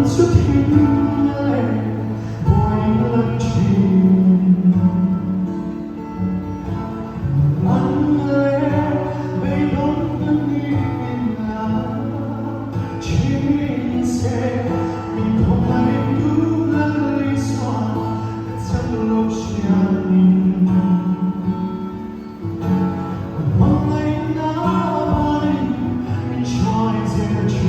Xuất hiện lại mỗi lần chiều anh lẽ bay bóng bên đi bên nào trên xe mình không ai cứ lấy xóa trong lúc chia mình mong anh đã bỏ đi mình cho anh dễ chịu.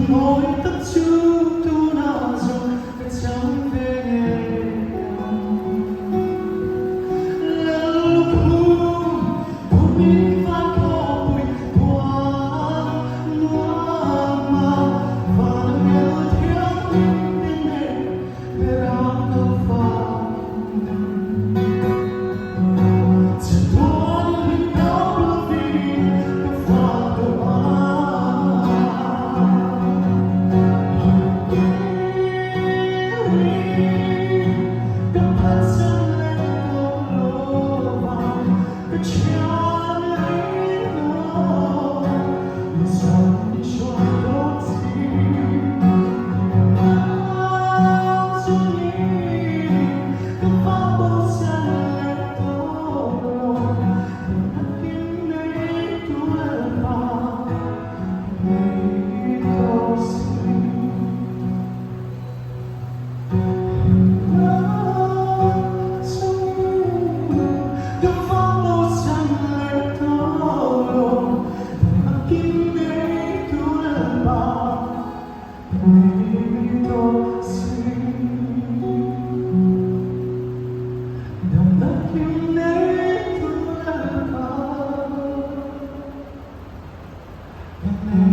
Mỗi tất chú tu nào rồi chẳng về lâu cùng một mình và có buổi qua mà và nhớ theo tình em về đâu đâu phải chỉ muốn mình đâu vì và Amen.